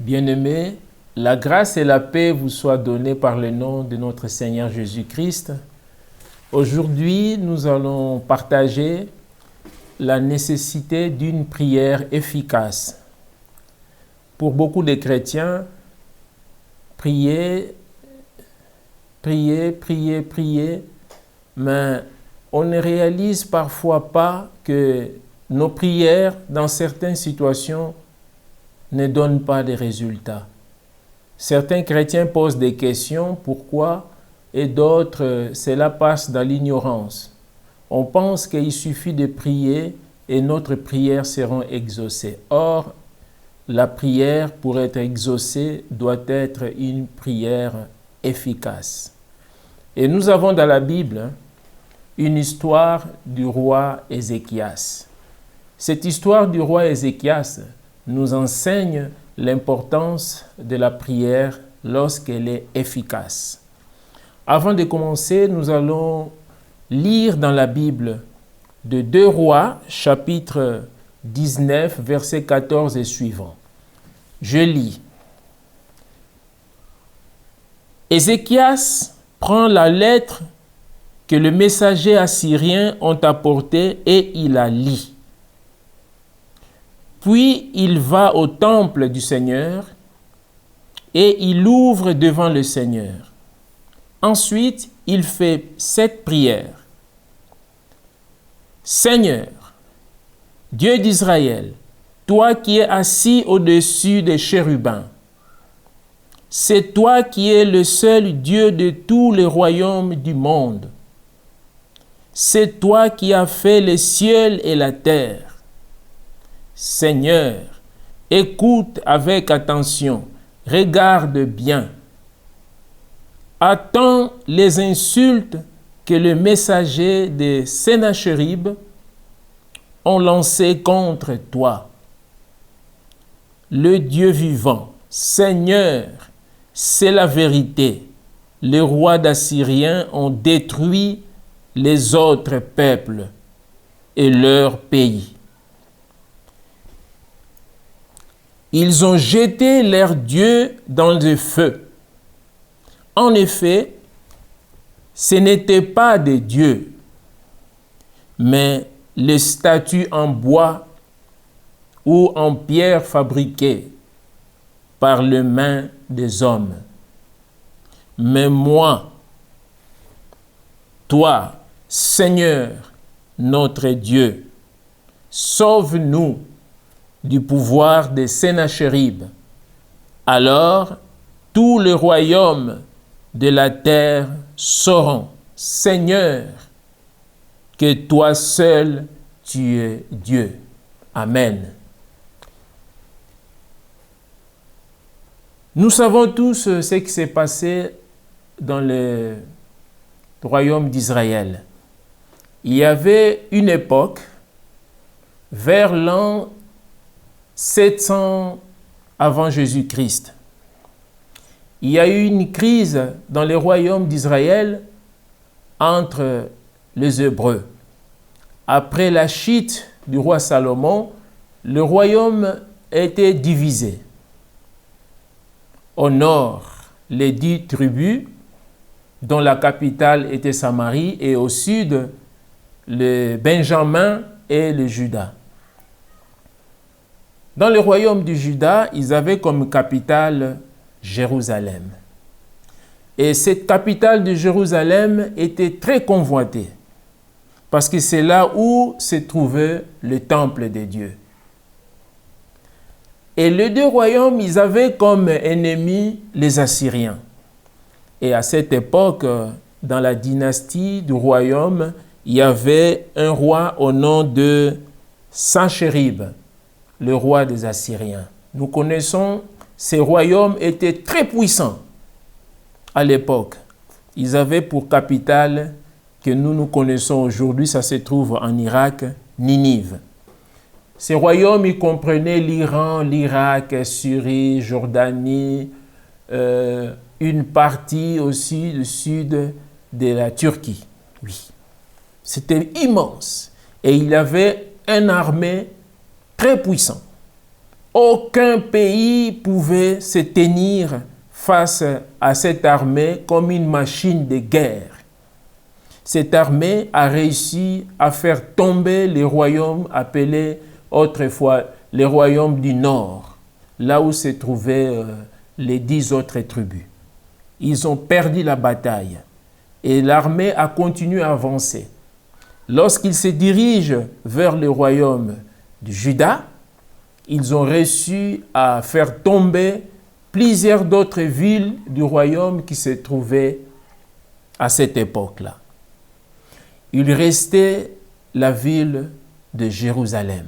Bien-aimés, la grâce et la paix vous soient données par le nom de notre Seigneur Jésus-Christ. Aujourd'hui, nous allons partager la nécessité d'une prière efficace. Pour beaucoup de chrétiens, prier, mais on ne réalise parfois pas que nos prières, dans certaines situations, ne donnent pas de résultats. Certains chrétiens posent des questions, pourquoi, et d'autres, cela passe dans l'ignorance. On pense qu'il suffit de prier et notre prière sera exaucée. Or, la prière, pour être exaucée, doit être une prière efficace. Et nous avons dans la Bible une histoire du roi Ézéchias. Cette histoire du roi Ézéchias nous enseigne l'importance de la prière lorsqu'elle est efficace. Avant de commencer, nous allons lire dans la Bible de 2 Rois, chapitre 19, versets 14 et suivants. Je lis. Ézéchias prend la lettre que le messager assyrien ont apportée et il la lit. Puis il va au temple du Seigneur et il ouvre devant le Seigneur. Ensuite, il fait cette prière. Seigneur, Dieu d'Israël, toi qui es assis au-dessus des chérubins, c'est toi qui es le seul Dieu de tous les royaumes du monde. C'est toi qui as fait les cieux et la terre. Seigneur, écoute avec attention, regarde bien. Attends les insultes que le messager de Sennachérib ont lancées contre toi. Le Dieu vivant, Seigneur, c'est la vérité. Les rois d'Assyriens ont détruit les autres peuples et leur pays. Ils ont jeté leur Dieu dans le feu. En effet, ce n'était pas des dieux, mais les statues en bois ou en pierre fabriquées par les mains des hommes. Mais moi, toi, Seigneur, notre Dieu, sauve-nous du pouvoir de Sennachérib. Alors, tous les royaumes de la terre sauront, Seigneur, que toi seul, tu es Dieu. Amen. Nous savons tous ce qui s'est passé dans le royaume d'Israël. Il y avait une époque, vers l'an 700 avant Jésus-Christ. Il y a eu une crise dans le royaume d'Israël entre les Hébreux. Après la chute du roi Salomon, le royaume était divisé. Au nord, les 10 tribus, dont la capitale était Samarie, et au sud, le Benjamin et le Juda. Dans le royaume du Juda, ils avaient comme capitale Jérusalem. Et cette capitale de Jérusalem était très convoitée, parce que c'est là où se trouvait le temple de Dieu. Et les 2 royaumes, ils avaient comme ennemis les Assyriens. Et à cette époque, dans la dynastie du royaume, il y avait un roi au nom de Sennachérib, le roi des Assyriens. Nous connaissons, ces royaumes étaient très puissants à l'époque. Ils avaient pour capitale, que nous connaissons aujourd'hui, ça se trouve en Irak, Ninive. Ces royaumes, ils comprenaient l'Iran, l'Irak, Syrie, Jordanie, une partie aussi du sud de la Turquie. Oui, c'était immense. Et il y avait une armée très puissante. Aucun pays pouvait se tenir face à cette armée comme une machine de guerre. Cette armée a réussi à faire tomber les royaumes appelés autrefois les royaumes du Nord, là où se trouvaient les 10 autres tribus. Ils ont perdu la bataille et l'armée a continué à avancer. Lorsqu'ils se dirigent vers le royaume de Juda, ils ont réussi à faire tomber plusieurs d'autres villes du royaume qui se trouvaient à cette époque-là. Il restait la ville de Jérusalem,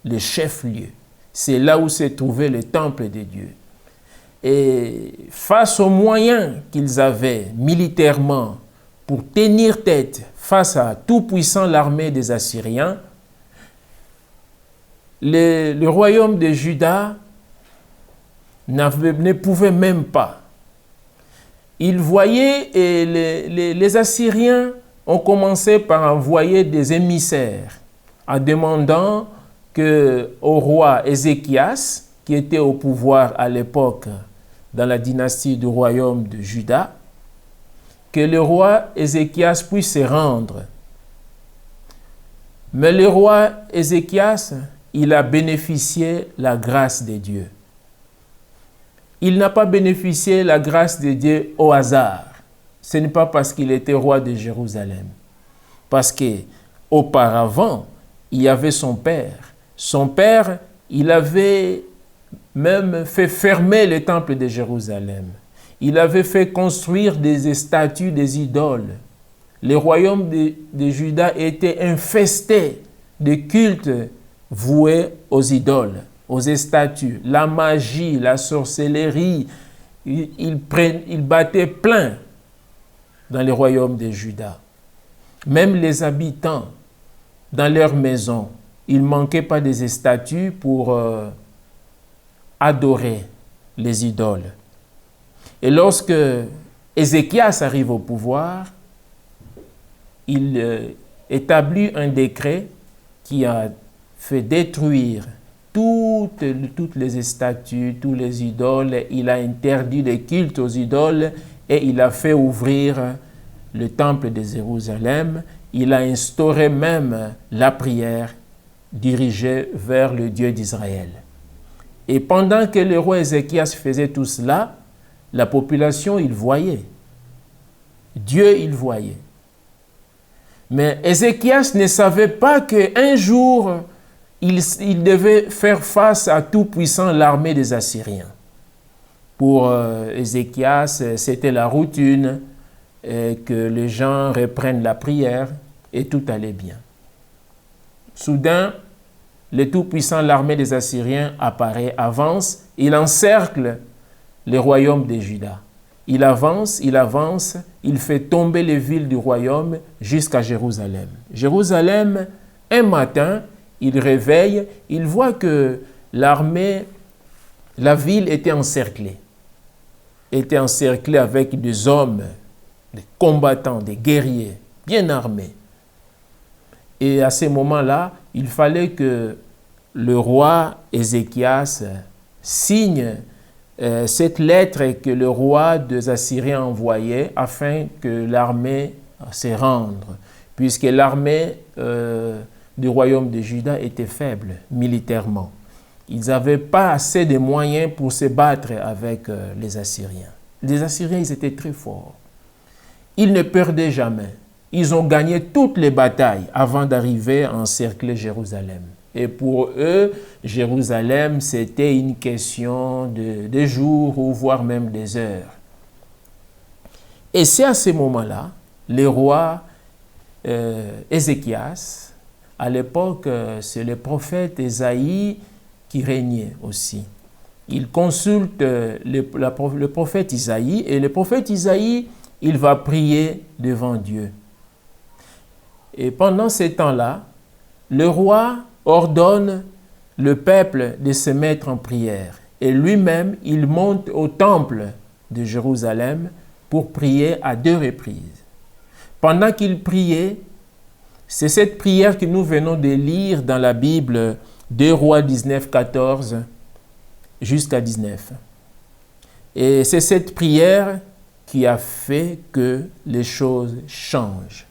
le chef-lieu. C'est là où se trouvait le temple de Dieu. Et face aux moyens qu'ils avaient militairement pour tenir tête face à tout puissant l'armée des Assyriens, le royaume de Juda ne pouvait même pas. Ils voyaient et les Assyriens ont commencé par envoyer des émissaires en demandant au roi Ézéchias, qui était au pouvoir à l'époque dans la dynastie du royaume de Juda, que le roi Ézéchias puisse se rendre. Mais le roi Ézéchias, il a bénéficié la grâce de Dieu. Il n'a pas bénéficié la grâce de Dieu au hasard. Ce n'est pas parce qu'il était roi de Jérusalem. Parce qu'auparavant, il y avait son père. Son père, il avait même fait fermer le temple de Jérusalem. Il avait fait construire des statues, des idoles. Le royaume de Juda était infesté de cultes voués aux idoles, aux statues, la magie, la sorcellerie. Il battait plein dans le royaume de Juda. Même les habitants, dans leurs maisons, il ne manquait pas des statues pour adorer les idoles. Et lorsque Ézéchias arrive au pouvoir, il établit un décret qui a fait détruire toutes les statues, tous les idoles. Il a interdit les cultes aux idoles et il a fait ouvrir le temple de Jérusalem. Il a instauré même la prière dirigée vers le Dieu d'Israël. Et pendant que le roi Ézéchias faisait tout cela, la population, il voyait. Dieu, il voyait. Mais Ézéchias ne savait pas qu'un jour, il devait faire face à tout puissant l'armée des Assyriens. Pour Ézéchias, c'était la routine, que les gens reprennent la prière et tout allait bien. Soudain, le tout-puissant l'armée des Assyriens apparaît, avance, il encercle le royaume de Juda. Il avance, il fait tomber les villes du royaume jusqu'à Jérusalem. Jérusalem, un matin, il réveille, il voit que l'armée, la ville était encerclée avec des hommes, des combattants, des guerriers, bien armés. Et à ce moment-là, il fallait que le roi Ézéchias signe cette lettre que le roi des Assyriens envoyait afin que l'armée se rende, puisque l'armée du royaume de Juda était faible militairement. Ils n'avaient pas assez de moyens pour se battre avec les Assyriens. Les Assyriens, ils étaient très forts. Ils ne perdaient jamais. Ils ont gagné toutes les batailles avant d'arriver à encercler Jérusalem. Et pour eux, Jérusalem, c'était une question de jours ou voire même des heures. Et c'est à ce moment-là, le roi Ézéchias, à l'époque, c'est le prophète Ésaïe qui régnait aussi. Il consulte le prophète Isaïe et le prophète Isaïe, il va prier devant Dieu. Et pendant ce temps-là, le roi ordonne le peuple de se mettre en prière. Et lui-même, il monte au temple de Jérusalem pour prier à 2 reprises. Pendant qu'il priait, c'est cette prière que nous venons de lire dans la Bible, 2 Rois 19, 14. jusqu'à 19. Et c'est cette prière qui a fait que les choses changent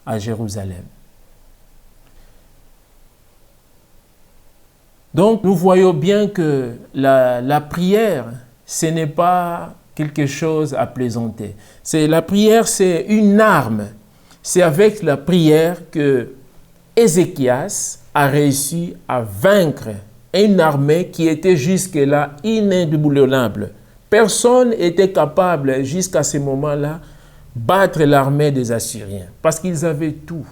à Jérusalem. Donc, nous voyons bien que la prière, ce n'est pas quelque chose à plaisanter. La prière, c'est une arme. C'est avec la prière que Ézéchias a réussi à vaincre une armée qui était jusque-là inébranlable. Personne n'était capable, jusqu'à ce moment-là, battre l'armée des Assyriens. Parce qu'ils avaient tout.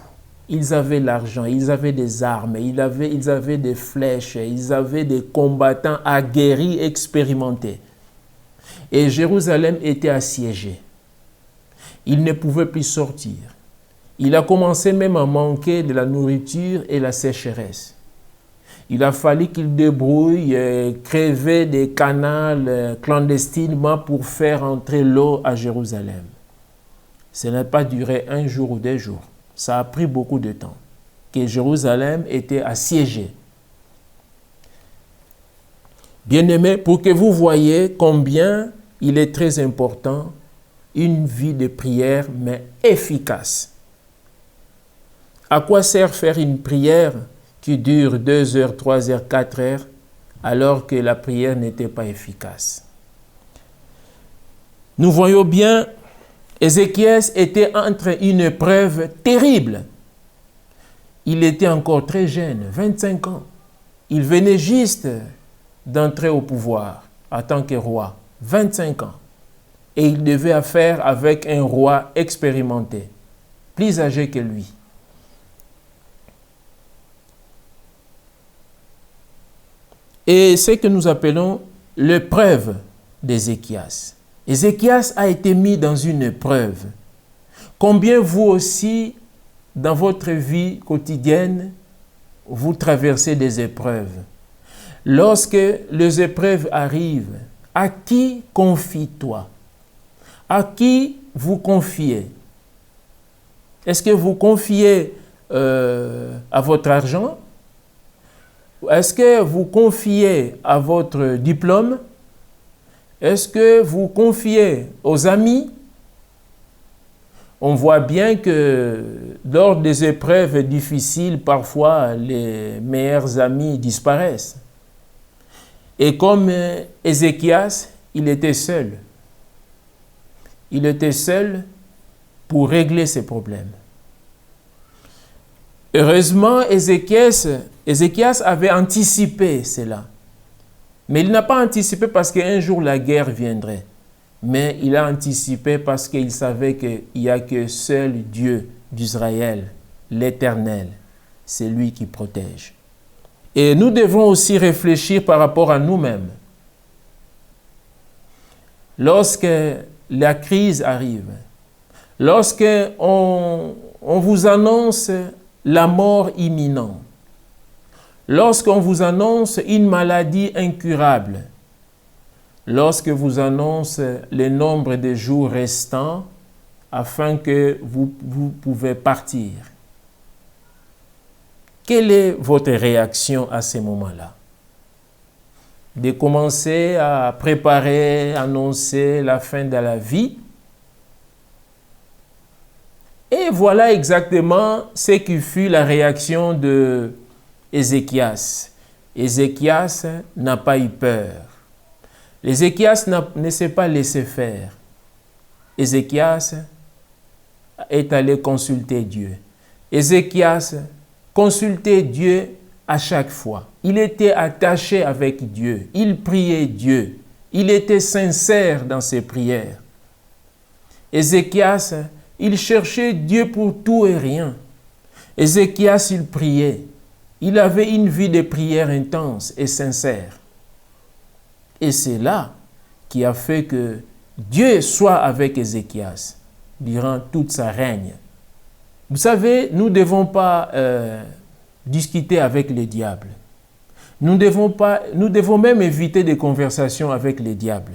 Ils avaient l'argent, ils avaient des armes, ils avaient des flèches, ils avaient des combattants aguerris, expérimentés. Et Jérusalem était assiégée. Ils ne pouvaient plus sortir. Il a commencé même à manquer de la nourriture et la sécheresse. Il a fallu qu'ils débrouillent, crever des canaux clandestinement pour faire entrer l'eau à Jérusalem. Ce n'a pas duré un jour ou 2 jours. Ça a pris beaucoup de temps. Que Jérusalem était assiégée. Bien-aimés, pour que vous voyez combien il est très important une vie de prière, mais efficace. À quoi sert faire une prière qui dure 2 heures, 3 heures, 4 heures, alors que la prière n'était pas efficace? Nous voyons bien, Ézéchias était entre une épreuve terrible. Il était encore très jeune, 25 ans. Il venait juste d'entrer au pouvoir en tant que roi, 25 ans. Et il devait affaire avec un roi expérimenté, plus âgé que lui. Et c'est ce que nous appelons l'épreuve d'Ézéchias. Ézéchias a été mis dans une épreuve. Combien vous aussi, dans votre vie quotidienne, vous traversez des épreuves? Lorsque les épreuves arrivent, à qui confie-toi? À qui vous confiez? Est-ce que vous confiez à votre argent? Est-ce que vous confiez à votre diplôme? Est-ce que vous confiez aux amis? On voit bien que lors des épreuves difficiles, parfois les meilleurs amis disparaissent. Et comme Ézéchias, il était seul. Il était seul pour régler ses problèmes. Heureusement, Ézéchias avait anticipé cela. Mais il n'a pas anticipé parce qu'un jour la guerre viendrait. Mais il a anticipé parce qu'il savait qu'il n'y a que seul Dieu d'Israël, l'Éternel. C'est lui qui protège. Et nous devons aussi réfléchir par rapport à nous-mêmes. Lorsque la crise arrive, lorsque on vous annonce la mort imminente, lorsqu'on vous annonce une maladie incurable, lorsque vous annonce le nombre de jours restants afin que vous pouvez partir, quelle est votre réaction à ces moments-là? De commencer à préparer, annoncer la fin de la vie? Et voilà exactement ce qui fut la réaction de Ézéchias. Ézéchias n'a pas eu peur. Ézéchias ne s'est pas laissé faire. Ézéchias est allé consulter Dieu. Ézéchias consultait Dieu à chaque fois. Il était attaché avec Dieu. Il priait Dieu. Il était sincère dans ses prières. Ézéchias, il cherchait Dieu pour tout et rien. Ézéchias, il priait. Il avait une vie de prière intense et sincère. Et c'est là qui a fait que Dieu soit avec Ézéchias durant toute sa règne. Vous savez, nous ne devons pas discuter avec le diable. Nous devons même éviter des conversations avec le diable.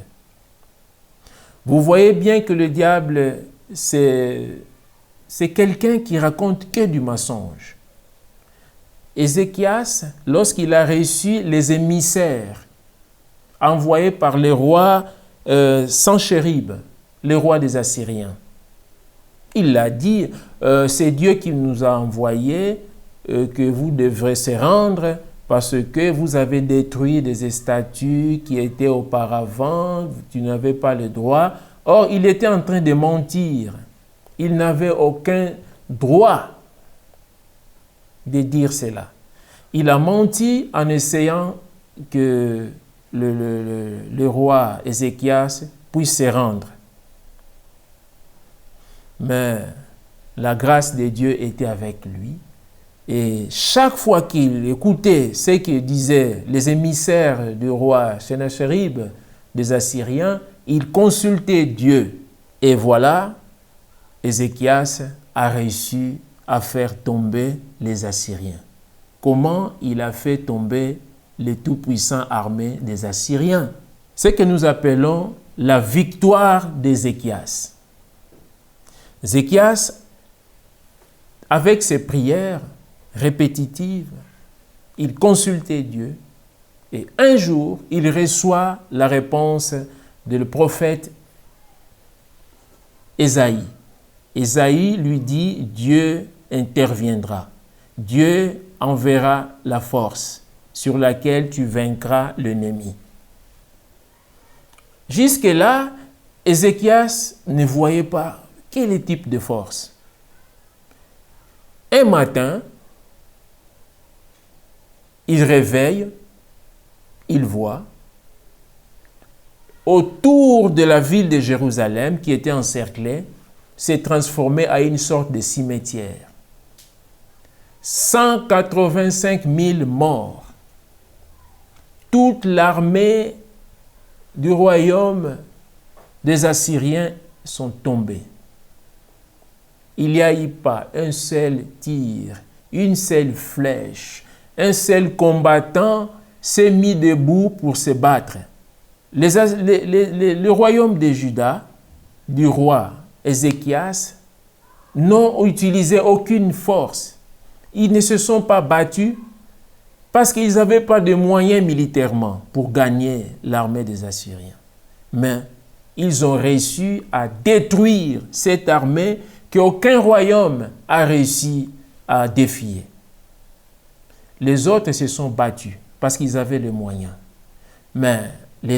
Vous voyez bien que le diable, c'est quelqu'un qui raconte que du mensonge. Ézéchias, lorsqu'il a reçu les émissaires envoyé par le roi Sanchérib, le roi des Assyriens. Il a dit, c'est Dieu qui nous a envoyé, que vous devrez se rendre parce que vous avez détruit des statues qui étaient auparavant, tu n'avais pas le droit. Or, il était en train de mentir. Il n'avait aucun droit de dire cela. Il a menti en essayant que le roi Ézéchias puisse se rendre. Mais la grâce de Dieu était avec lui. Et chaque fois qu'il écoutait ce que disaient les émissaires du roi Sennacherib des Assyriens, il consultait Dieu. Et voilà, Ézéchias a réussi à faire tomber les Assyriens. Comment il a fait tomber les tout-puissants armées des Assyriens? Ce que nous appelons la victoire d'Ézéchias. Ézéchias, avec ses prières répétitives, il consultait Dieu et un jour, il reçoit la réponse de le prophète Ésaïe. Ésaïe lui dit, Dieu interviendra. Dieu enverra la force sur laquelle tu vaincras l'ennemi. Jusque-là, Ézéchias ne voyait pas quel type de force. Un matin, il réveille, il voit autour de la ville de Jérusalem qui était encerclée, s'est transformé à une sorte de cimetière. 185 000 morts. Toute l'armée du royaume des Assyriens sont tombés. Il n'y a eu pas un seul tir, une seule flèche, un seul combattant s'est mis debout pour se battre. Le royaume de Juda, du roi Ézéchias, n'ont utilisé aucune force. Ils ne se sont pas battus parce qu'ils n'avaient pas de moyens militairement pour gagner l'armée des Assyriens. Mais ils ont réussi à détruire cette armée qu'aucun royaume a réussi à défier. Les autres se sont battus parce qu'ils avaient les moyens. Mais le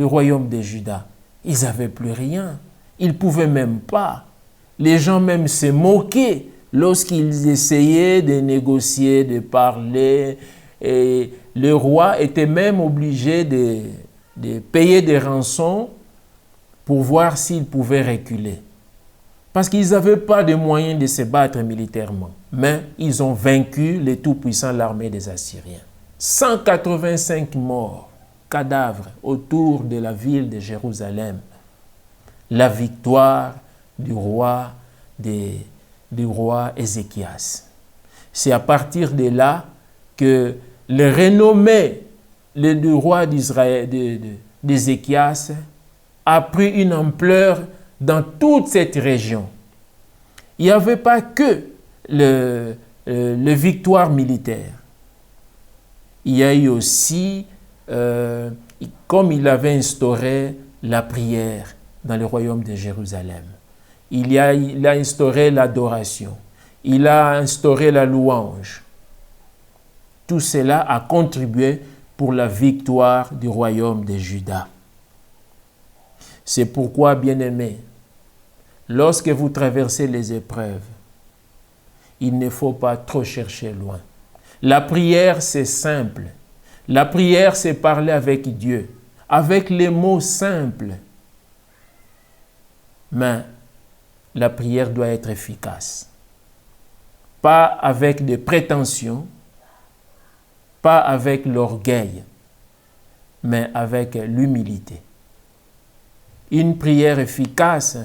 royaume de Juda, ils n'avaient plus rien. Ils ne pouvaient même pas. Les gens même se moquaient lorsqu'ils essayaient de négocier, de parler. Et le roi était même obligé de payer des rançons pour voir s'ils pouvaient reculer. Parce qu'ils n'avaient pas de moyens de se battre militairement. Mais ils ont vaincu les tout-puissants, l'armée des Assyriens. 185 morts, cadavres autour de la ville de Jérusalem. La victoire du roi Ézéchias. C'est à partir de là que le renommé du roi d'Israël, d'Ézéchias, a pris une ampleur dans toute cette région. Il n'y avait pas que les victoires militaires. Il y a eu aussi, comme il avait instauré la prière dans le royaume de Jérusalem. Il a instauré l'adoration. Il a instauré la louange. Tout cela a contribué pour la victoire du royaume de Juda. C'est pourquoi, bien-aimés, lorsque vous traversez les épreuves, il ne faut pas trop chercher loin. La prière, c'est simple. La prière, c'est parler avec Dieu, avec les mots simples. Mais la prière doit être efficace. Pas avec des prétentions, pas avec l'orgueil, mais avec l'humilité. Une prière efficace,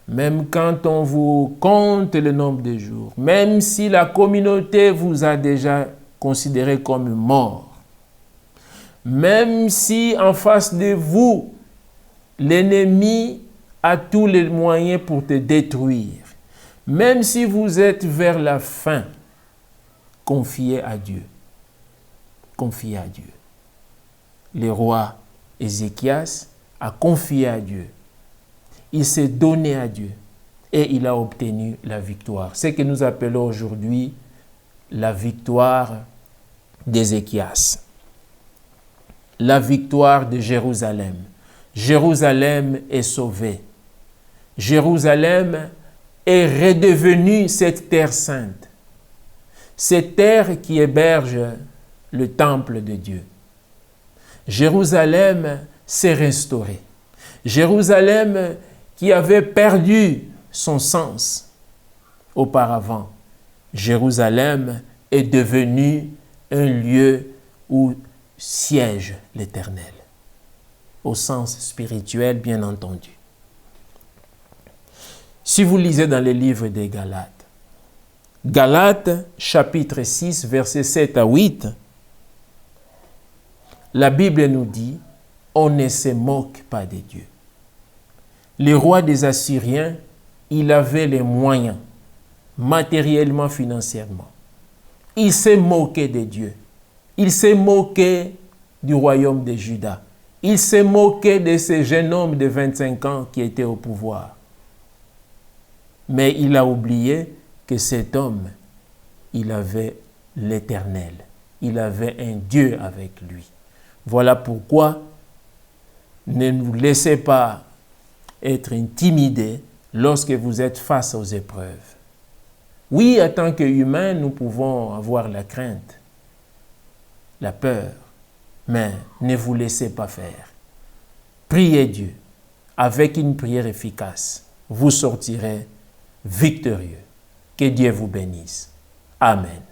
même quand on vous compte le nombre de jours, même si la communauté vous a déjà considéré comme mort, même si en face de vous, l'ennemi a tous les moyens pour te détruire, même si vous êtes vers la fin, confiez à Dieu. Confiez à Dieu. le roi Ézéchias a confié à Dieu. Il s'est donné à Dieu et il a obtenu la victoire. Ce que nous appelons aujourd'hui la victoire d'Ézéchias. La victoire de Jérusalem. Jérusalem est sauvée. Jérusalem est redevenue cette terre sainte. Cette terre qui héberge le temple de Dieu. Jérusalem s'est restaurée. Jérusalem qui avait perdu son sens auparavant. Jérusalem est devenue un lieu où siège l'Éternel. Au sens spirituel, bien entendu. Si vous lisez dans les livres des Galates, Galates chapitre 6, versets 7 à 8, la Bible nous dit, on ne se moque pas de Dieu. Le roi des Assyriens, il avait les moyens, matériellement, financièrement. Il s'est moqué de Dieu. Il s'est moqué du royaume de Juda. Il s'est moqué de ce jeune homme de 25 ans qui était au pouvoir. Mais il a oublié que cet homme, il avait l'Éternel. Il avait un Dieu avec lui. Voilà pourquoi ne nous laissez pas être intimidés lorsque vous êtes face aux épreuves. Oui, en tant qu'humains, nous pouvons avoir la crainte, la peur, mais ne vous laissez pas faire. Priez Dieu avec une prière efficace. Vous sortirez victorieux. Que Dieu vous bénisse. Amen.